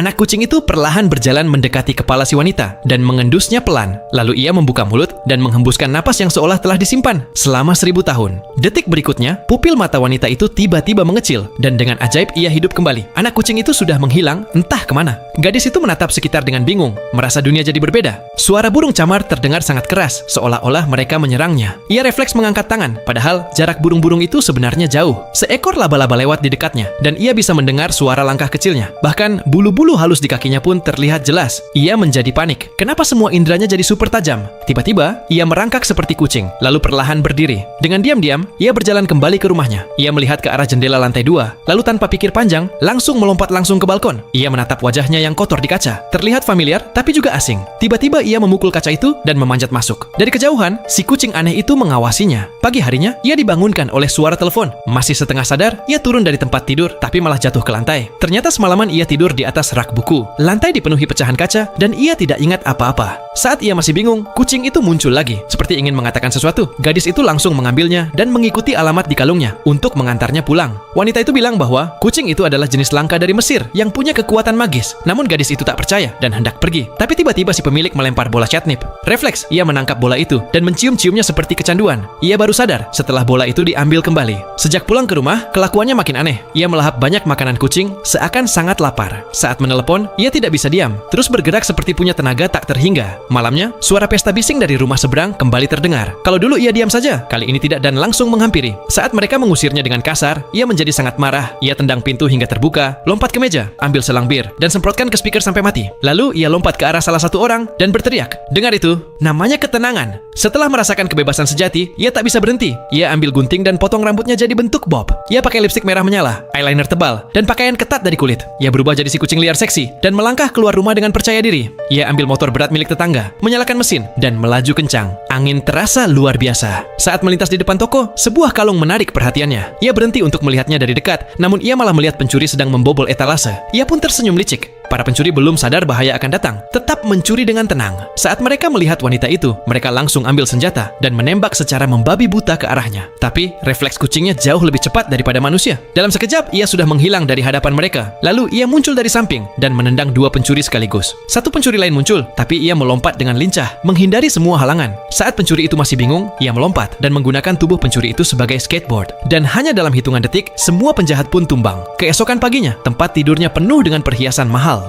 Anak kucing itu perlahan berjalan mendekati kepala si wanita dan mengendusnya pelan. Lalu ia membuka mulut dan menghembuskan napas yang seolah telah disimpan selama 1000 tahun. Detik berikutnya, pupil mata wanita itu tiba-tiba mengecil dan dengan ajaib ia hidup kembali. Anak kucing itu sudah menghilang entah kemana. Gadis itu menatap sekitar dengan bingung, merasa dunia jadi berbeda. Suara burung camar terdengar sangat keras, seolah-olah mereka menyerangnya. Ia refleks mengangkat tangan, padahal jarak burung-burung itu sebenarnya jauh. Seekor laba-laba lewat di dekatnya, dan ia bisa mendengar suara langkah kecilnya. Bahkan, bulu-bulu halus di kakinya pun terlihat jelas. Ia menjadi panik. Kenapa semua inderanya jadi super tajam? Tiba-tiba, ia merangkak seperti kucing, lalu perlahan berdiri. Dengan diam-diam, ia berjalan kembali ke rumahnya. Ia melihat ke arah jendela lantai 2, lalu tanpa pikir panjang, langsung melompat langsung ke balkon. Ia menatap wajahnya yang kotor di kaca. Terlihat familiar, tapi juga asing. Tiba-tiba ia memukul kaca itu dan memanjat masuk. Dari kejauhan, si kucing aneh itu mengawasinya. Pagi harinya, ia dibangunkan oleh suara telepon. Masih setengah sadar, ia turun dari tempat tidur, tapi malah jatuh ke lantai. Ternyata semalaman ia tidur di atas rak buku. Lantai dipenuhi pecahan kaca, dan ia tidak ingat apa-apa. Saat ia masih bingung, kucing itu muncul lagi, seperti ingin mengatakan sesuatu. Gadis itu langsung mengambilnya dan mengikuti alamat di kalungnya untuk mengantarnya pulang. Wanita itu bilang bahwa kucing itu adalah jenis langka dari Mesir yang punya kekuatan magis. Namun gadis itu tak percaya dan hendak pergi. Tapi tiba-tiba si pemilik melempar bola catnip. Refleks, ia menangkap bola itu dan mencium-ciumnya seperti kecanduan. Ia baru sadar setelah bola itu diambil kembali. Sejak pulang ke rumah, kelakuannya makin aneh. Ia melahap banyak makanan kucing, seakan sangat lapar. Saat menelepon, ia tidak bisa diam, terus bergerak seperti punya tenaga tak terhingga. Malamnya, suara pesta bising dari rumah seberang kembali terdengar. Kalau dulu ia diam saja, kali ini tidak dan langsung menghampiri. Saat mereka mengusirnya dengan kasar, ia menjadi sangat marah. Ia tendang pintu hingga terbuka, lompat ke meja, ambil selang bir, dan semprotkan ke speaker sampai mati. Lalu ia lompat ke arah salah satu orang dan berteriak. Dengar itu, namanya ketenangan. Setelah merasakan kebebasan sejati, ia tak bisa berhenti. Ia ambil gunting dan potong rambutnya jadi bentuk bob. Ia pakai lipstik merah menyala, eyeliner tebal, dan pakaian ketat dari kulit. Ia berubah jadi si kucing liar seksi dan melangkah keluar rumah dengan percaya diri. Ia ambil motor berat milik tetangga, menyalakan mesin, dan melaju kencang. Angin terasa luar biasa. Saat melintas di depan toko, sebuah kalung menarik perhatiannya. Ia berhenti untuk melihatnya dari dekat, namun ia malah melihat pencuri sedang membobol etalase. Ia pun tersenyum licik. Para pencuri belum sadar bahaya akan datang, tetap mencuri dengan tenang. Saat mereka melihat wanita itu, mereka langsung ambil senjata dan menembak secara membabi buta ke arahnya. Tapi, refleks kucingnya jauh lebih cepat daripada manusia. Dalam sekejap, ia sudah menghilang dari hadapan mereka. Lalu, ia muncul dari samping dan menendang 2 pencuri sekaligus. Satu pencuri lain muncul, tapi ia melompat dengan lincah, menghindari semua halangan. Saat pencuri itu masih bingung, ia melompat dan menggunakan tubuh pencuri itu sebagai skateboard. Dan hanya dalam hitungan detik, semua penjahat pun tumbang. Keesokan paginya, tempat tidurnya penuh dengan perhiasan mahal.